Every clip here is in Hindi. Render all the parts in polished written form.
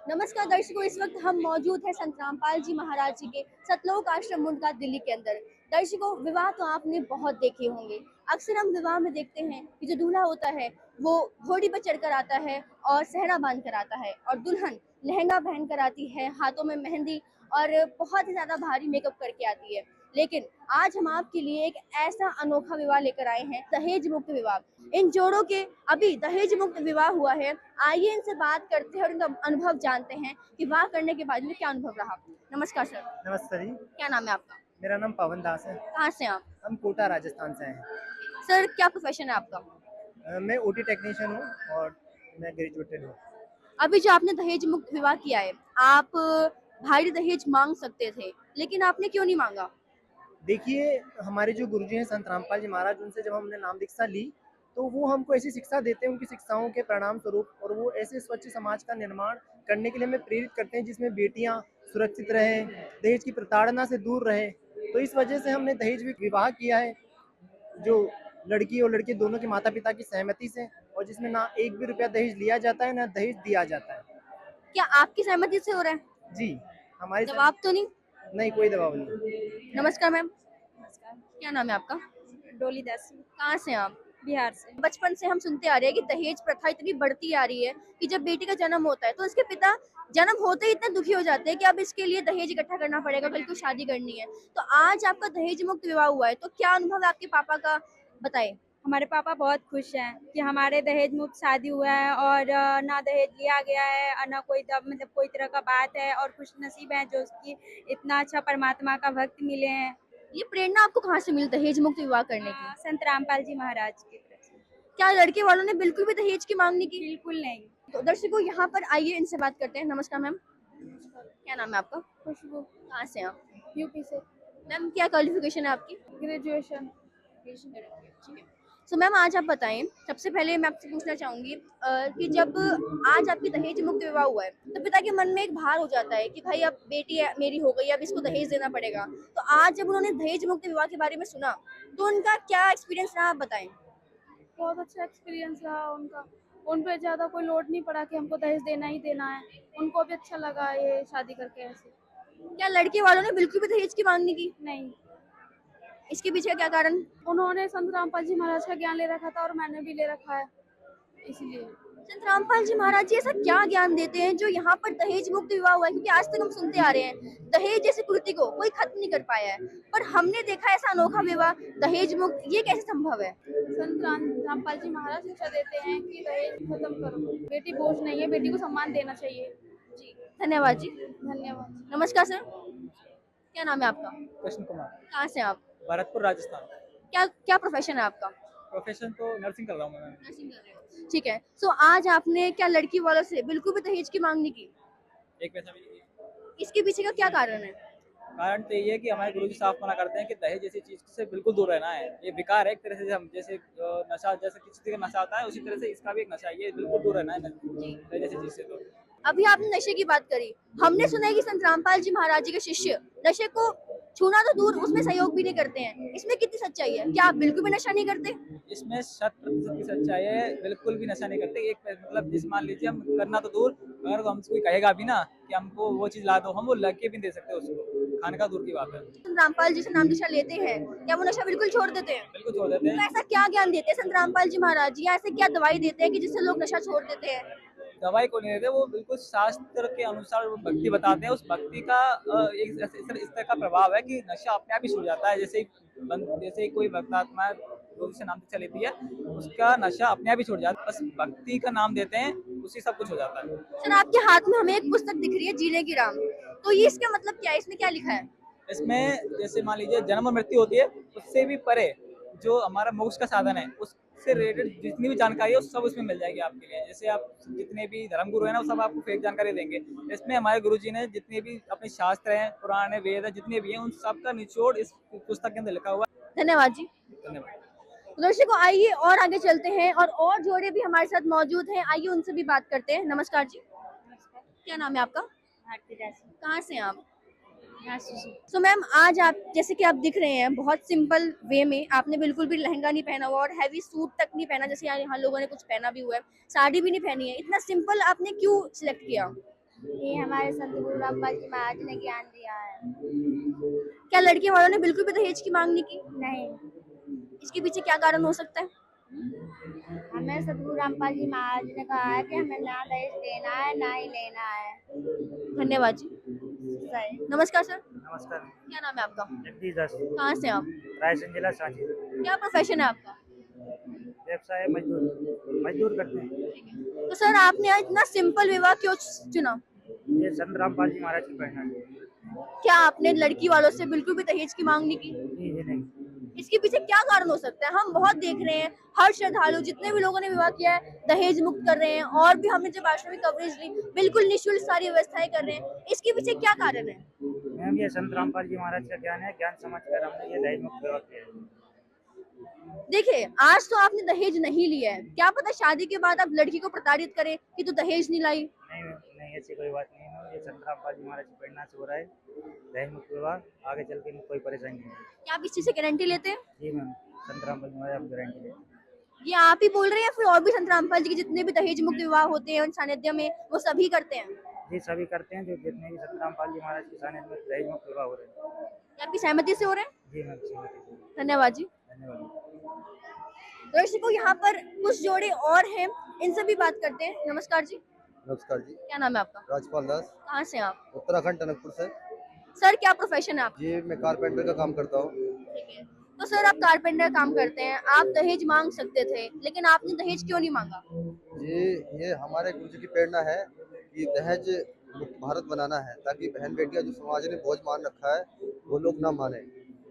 नमस्कार दर्शकों, इस वक्त हम मौजूद हैं संत रामपाल जी महाराज जी के सतलोक आश्रम मुंडका दिल्ली के अंदर। दर्शकों, विवाह तो आपने बहुत देखे होंगे। अक्सर हम विवाह में देखते हैं कि जो दूल्हा होता है वो घोड़ी पर चढ़कर आता है और सहरा बांध कर आता है, और दुल्हन लहंगा पहन कर आती है, हाथों में मेहंदी और बहुत ही ज्यादा भारी मेकअप करके आती है। लेकिन आज हम आपके लिए एक ऐसा अनोखा विवाह लेकर आए हैं, दहेज मुक्त विवाह। इन जोड़ों के अभी दहेज मुक्त विवाह हुआ है। आइए इनसे बात करते हैं और इनका अनुभव जानते हैं कि विवाह करने के बाद में क्या अनुभव रहा। नमस्कार सर। नमस्ते जी। क्या नाम है आपका? मेरा नाम पवन दास है। कहाँ से हैं आप? हम कोटा राजस्थान से हैं। सर, क्या प्रोफेशन है आपका? मैं ओटी टेक्नीशियन हूँ और मैं ग्रेजुएटेड हूँ। अभी जो आपने दहेज मुक्त विवाह किया है, आप भारी दहेज मांग सकते थे, लेकिन आपने क्यों नहीं मांगा? देखिए, हमारे जो गुरुजी हैं संत रामपाल जी महाराज, उनसे जब हमने नाम दीक्षा ली तो वो हमको ऐसी शिक्षा देते हैं, उनकी शिक्षाओं के परिणाम स्वरूप, और वो ऐसे स्वच्छ समाज का निर्माण करने के लिए हमें प्रेरित करते हैं जिसमें बेटियां सुरक्षित रहें, दहेज की प्रताड़ना से दूर रहें। तो इस वजह से हमने दहेज विवाह किया है, जो लड़की और लड़के दोनों के माता पिता की सहमति से, और जिसमें ना एक भी रुपया दहेज लिया जाता है ना दहेज दिया जाता है। क्या आपकी सहमति से हो रहा है? जी, हमारी जवाब तो नहीं? नहीं, कोई दबाव नहीं। नमस्कार मैम। नमस्कार। क्या नाम है आपका? डोली दास, कहाँ से हैं आप? बिहार से। बचपन से हम सुनते आ रहे हैं कि दहेज प्रथा इतनी बढ़ती आ रही है कि जब बेटी का जन्म होता है तो उसके पिता जन्म होते ही इतने दुखी हो जाते हैं कि अब इसके लिए दहेज इकट्ठा करना पड़ेगा, कल को शादी करनी है। तो आज आपका दहेज मुक्त विवाह हुआ है, तो क्या अनुभव है आपके पापा का, बताएं। हमारे पापा बहुत खुश हैं कि हमारे दहेज मुक्त शादी हुआ है और ना दहेज लिया गया है और ना कोई मतलब कोई तरह का बात है, और खुश नसीब है जो उसकी इतना अच्छा परमात्मा का भक्त मिले हैं। ये प्रेरणा आपको कहाँ से मिली दहेज मुक्त विवाह करने की? संत रामपाल जी महाराज की तरफ से। क्या लड़के वालों ने बिल्कुल भी दहेज की मांग नहीं की? बिल्कुल नहीं। तो दर्शकों, यहाँ पर आइए इनसे बात करते हैं। नमस्कार मैम। क्या नाम है आपका? खुशबू, कहाँ से हैं आप? यूपी से। मैम, क्या क्वालिफिकेशन है आपकी? ग्रेजुएशन। ठीक है। सो मैम, आज आप बताएं, सबसे पहले मैं आपसे पूछना चाहूंगी कि जब आज आपकी दहेज मुक्त विवाह हुआ है तो पिता के मन में एक भार हो जाता है कि भाई अब बेटी मेरी हो गई, अब इसको दहेज देना पड़ेगा। तो आज जब उन्होंने दहेज मुक्त विवाह के बारे में सुना तो उनका क्या एक्सपीरियंस रहा, आप बताएं। बहुत अच्छा एक्सपीरियंस रहा उनका। उन पे ज़्यादा कोई लोड नहीं पड़ा कि हमको दहेज देना ही देना है। उनको भी अच्छा लगा ये शादी करके ऐसे। क्या लड़के वालों ने बिल्कुल भी दहेज की मांग नहीं की? नहीं, इसके पीछे का क्या कारण? उन्होंने संत रामपाल जी महाराज का ज्ञान ले रखा था और मैंने भी ले रखा है, इसलिए। संत रामपाल जी महाराज जी ऐसा क्या ज्ञान देते हैं जो यहाँ पर दहेज मुक्त विवाह हुआ है? क्योंकि आज तक हम सुनते आ रहे हैं दहेज जैसी कुरीति को कोई खत्म नहीं कर पाया है, पर हमने देखा ऐसा अनोखा विवाह दहेज मुक्त, ये कैसे संभव है? संत रामपाल जी महाराज शिक्षा देते हैं कि दहेज खत्म करो, बेटी बोझ नहीं है, बेटी को सम्मान देना चाहिए। जी, धन्यवाद जी। धन्यवाद। नमस्कार सर। क्या नाम है आपका? कृष्ण कुमार, कहाँ से हैं आप? भरतपुर राजस्थान। क्या क्या प्रोफेशन है आपका? प्रोफेशन तो नर्सिंग कर रहा हूँ मैं। नर्सिंग कर रहे हो, ठीक है। सो आज आपने क्या लड़की वालों से बिल्कुल भी दहेज की मांग नहीं की? एक पैसा भी नहीं है। इसके पीछे का क्या कारण है? कारण तो ये है कि हमारे गुरुजी साफ मना करते हैं कि दहेज जैसी चीज से बिल्कुल दूर रहना है। ये बेकार है एक तरह से। हम जैसे नशा, जैसे किसी चीज का नशा आता है उसी तरह से इसका भी एक नशा है, ये बिल्कुल दूर रहना है दहेज जैसी चीज से। तो अभी आपने नशे की बात करी, हमने सुना है कि संत रामपाल जी महाराज जी के शिष्य नशे को छूना तो दूर, उसमें सहयोग भी नहीं करते हैं। इसमें कितनी सच्चाई है? क्या आप बिल्कुल भी नशा नहीं करते? इसमें 100% की सच्चाई है, बिल्कुल भी नशा नहीं करते। एक मतलब जैसे मान लीजिए हम करना तो दूर, अगर तो हमसे कोई कहेगा भी ना कि हमको वो चीज ला दो, हम वो लगे भी नहीं दे सकते उसको, खाने का दूर की बात है। संत रामपाल जी से नाम दीक्षा लेते हैं, क्या वो नशा बिल्कुल छोड़ देते हैं? बिल्कुल छोड़ देते तो हैं। ऐसा क्या ज्ञान देते हैं संत रामपाल जी महाराज जी, या ऐसे क्या दवाई देते हैं कि जिससे लोग नशा छोड़ देते हैं? दवाई को नहीं देते, वो बिल्कुल शास्त्र के अनुसार वो भक्ति बताते हैं। उस भक्ति का एक इस तरह का प्रभाव है कि नशा अपने आप ही छूट जाता है। जैसे ही कोई भक्तात्मा गुरु से नाम दीक्षा लेती है, उसका नशा अपने आप ही छूट जाता है। बस भक्ति का नाम देते हैं, उसी सब कुछ हो जाता है। सर, आपके हाथ में हमें एक पुस्तक दिख रही है, जीने की राम। तो ये इसका मतलब क्या है? इसमें क्या लिखा है? इसमें जैसे मान लीजिए जन्म और मृत्यु होती है, उससे भी परे जो हमारा मोक्ष का साधन है उससे रिलेटेड जितनी भी जानकारी है वो सब उसमें मिल जाएगी आपके लिए। जैसे आप जितने भी धर्मगुरु है ना, वो सब आपको फेक जानकारी देंगे। इसमें हमारे गुरुजी ने जितने भी अपने शास्त्र हैं, पुराण है, वेद है, जितने भी हैं, उन सब का निचोड़ इस पुस्तक के अंदर लिखा हुआ है। धन्यवाद जी। धन्यवाद। तो दर्शकों, आइए और आगे चलते हैं और जोड़े भी हमारे साथ मौजूद हैं। आइए उनसे भी बात करते हैं। नमस्कार जी। क्या नाम है आपका? भारती दास, कहाँ से हैं आप? सो मैम, आज आप जैसे कि आप दिख रहे हैं बहुत सिंपल वे में, आपने बिल्कुल भी लहंगा नहीं पहना हुआ और हैवी सूट तक नहीं पहना, जैसे यहाँ लोगों ने कुछ पहना भी हुआ है, साड़ी भी नहीं पहनी है, इतना सिंपल आपने क्यों सिलेक्ट किया? ये हमारे संत गुरु रामपाल जी महाराज ने ज्ञान दिया है। क्या लड़के वालों ने बिल्कुल भी दहेज की मांग नहीं की? नहीं, इसके पीछे क्या कारण हो सकता है? हमें सतगुरु रामपाल जी महाराज ने कहा है कि हमें ना दहेज देना है ना ही लेना है। धन्यवाद जी। सही। नमस्कार सर, नमस्कार। क्या नाम है आपका? जगदीश दास, कहाँ से हैं आप? रायसेन जिला सांची। क्या प्रोफेशन है आपका? व्यवसाय है, मजदूर करते हैं। तो सर, आपने आज इतना सिंपल विवाह क्यों चुना? ये संत रामपाल जी महाराज की प्रेरणा है। क्या आपने लड़की वालों से बिल्कुल भी दहेज की मांग नहीं की? जी नहीं। इसके पीछे क्या कारण हो सकता है? हम बहुत देख रहे हैं, हर श्रद्धालु जितने भी लोगों ने विवाह किया है दहेज मुक्त कर रहे हैं, और भी हमने जब आश्रम में कवरेज ली बिल्कुल निःशुल्क सारी व्यवस्थाएं कर रहे हैं। इसके पीछे क्या कारण है? मैम, ये संत रामपाल जी महाराज का ज्ञान है, ज्ञान समझ कर हमने ये दहेज मुक्त विवाह किया है। देखिए, आज तो आपने दहेज नहीं लिया है, क्या पता शादी के बाद आप लड़की को प्रताड़ित करें कि तू दहेज नहीं लाई। नहीं, ऐसी कोई बात नहीं है। ये संत रामपाल जी महाराज की प्रेरणा से हो रहा है दहेज मुक्त विवाह। आगे चल के कोई परेशानी नहीं है। क्या आप इस चीज से गारंटी लेते हैं? जी मैम, संत रामपाल जी महाराज गारंटी देते हैं। ये आप ही बोल रहे हैं, फिर और भी संत रामपाल जी के जितने भी दहेज मुक्त विवाह होते हैं उन सानिध्य में, वो सभी करते हैं? जी सभी करते हैं, जो जितने भी संत रामपाल जी महाराज के सानिध्य में दहेज मुक्त विवाह हो रहे हैं। ये आपकी सहमति से हो रहे हैं? जी मैम, सहमति से। धन्यवाद जी। धन्यवाद। दर्शकों, यहाँ पर कुछ जोड़े और हैं, इनसे भी बात करते हैं। नमस्कार जी। नमस्कार जी। क्या नाम है आपका? राजपाल दास, कहाँ से हैं आप? उत्तराखंड टनकपुर से। सर, क्या प्रोफेशन है आपका? जी, मैं कारपेंटर का काम करता हूँ। ठीक है। तो सर, आप कारपेंटर काम करते हैं, आप दहेज मांग सकते थे, लेकिन आपने दहेज क्यों नहीं मांगा? जी, ये हमारे गुरु जी की प्रेरणा है कि दहेज मुक्त भारत बनाना है, ताकि बहन बेटियां जो समाज ने बोझ मान रखा है वो लोग ना माने।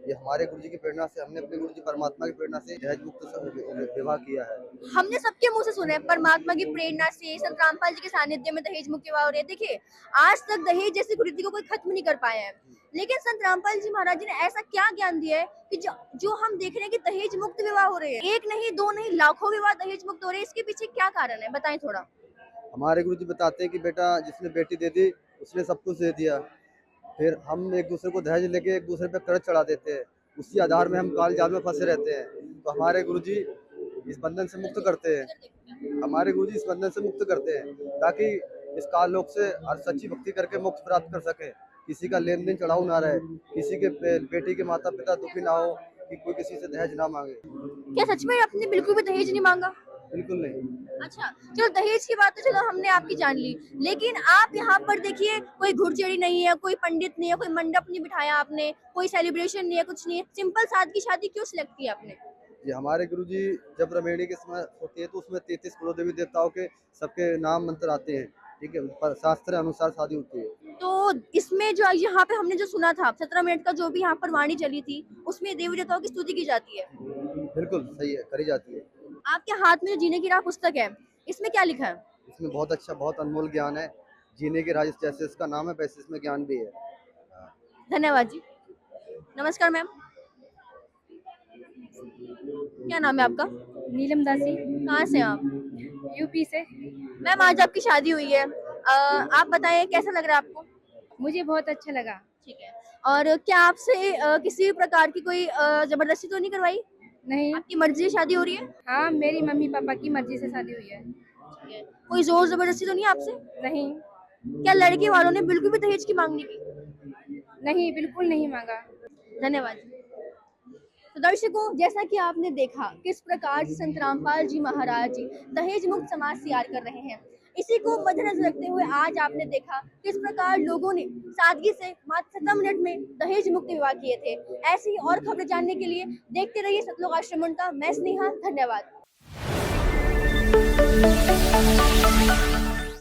ये हमारे गुरु जी की प्रेरणा से, हमने अपने गुरु जी परमात्मा की प्रेरणा से दहेज मुक्त विवाह किया है। हमने सबके मुंह से सुना है, परमात्मा की प्रेरणा से, संत रामपाल जी के सानिध्य में दहेज मुक्त विवाह हो रहे हैं। देखिए, आज तक दहेज जैसी कुरीति को कोई खत्म नहीं कर पाया है, लेकिन संत रामपाल जी महाराज जी ने ऐसा क्या ज्ञान दिया है कि जो हम देख रहे हैं कि दहेज मुक्त विवाह हो रहे हैं, एक नहीं दो नहीं लाखों विवाह दहेज मुक्त हो रहे हैं। इसके पीछे क्या कारण है, बताएं थोड़ा। हमारे गुरु जी बताते हैं कि बेटा जिसने बेटी दे दी उसने सब कुछ दे दिया। फिर हम एक दूसरे को दहेज लेके एक दूसरे पे कर्ज चढ़ा देते हैं, उसी आधार में हम काल जाल में फंसे रहते हैं। तो हमारे गुरु जी इस बंधन से मुक्त करते हैं। हमारे गुरु जी इस बंधन से मुक्त करते हैं ताकि इस काल लोक से सच्ची भक्ति करके मोक्ष प्राप्त कर सके। किसी का लेन देन चढ़ाऊ ना रहे, किसी के बेटी के माता पिता दुखी ना हो, कि कोई किसी से दहेज ना मांगे। क्या सच में आपने बिल्कुल भी दहेज नहीं मांगा? बिल्कुल नहीं। अच्छा, चलो दहेज की बात तो चलो हमने आपकी जान ली, लेकिन आप यहाँ पर देखिए, कोई घुड़चढ़ी नहीं है, कोई पंडित नहीं है, कोई मंडप नहीं बिठाया आपने, कोई सेलिब्रेशन नहीं है, कुछ नहीं है, सिंपल सादगी शादी क्यों सिलेक्ट की आपने? जी, हमारे गुरु जी जब रमेणी के समय होती है तो उसमें 33 करोड़ देवी देवताओं के सबके नाम मंत्र आते हैं, ठीक है, पर शास्त्र अनुसार शादी होती है। तो इसमें जो यहाँ पे हमने जो सुना था 17 मिनट का जो भी यहाँ पर वाणी चली थी, उसमें देवी देवताओं की स्तुति की जाती है। बिल्कुल सही है, करी जाती है। आपके हाथ में जो जीने की राह पुस्तक है, इसमें क्या लिखा है? इसमें बहुत अच्छा, बहुत अनमोल ज्ञान है। जीने की राह जैसे इसका नाम है वैसे इसमें ज्ञान भी है। धन्यवाद जी। नमस्कार मैम, क्या नाम है आपका? नीलम दासी, कहाँ से हैं आप? यूपी से। मैम, आज आपकी शादी हुई है, आप बताएं कैसा लग रहा है आपको? मुझे बहुत अच्छा लगा। ठीक है। और क्या आपसे किसी भी प्रकार की कोई जबरदस्ती तो नहीं करवाई? नहीं। आपकी मर्जी से शादी हो रही है? हाँ, मेरी मम्मी पापा की मर्जी से शादी हुई है। ठीक है। कोई जोर जबरदस्ती तो नहीं आपसे? नहीं। क्या लड़के वालों ने बिल्कुल भी दहेज की मांग नहीं की? नहीं, बिल्कुल नहीं मांगा। धन्यवाद। तो दर्शकों, जैसा कि आपने देखा किस प्रकार से संत रामपाल जी महाराज जी दहेज मुक्त समाज तैयार कर रहे हैं, इसी को मद्देनजर रखते हुए आज आपने देखा किस प्रकार लोगों ने सादगी से मात्र 17 मिनट में दहेज मुक्त विवाह किए थे। ऐसी ही और खबरें जानने के लिए देखते रहिए सतलोक आश्रम का। मैं स्नेहा, धन्यवाद।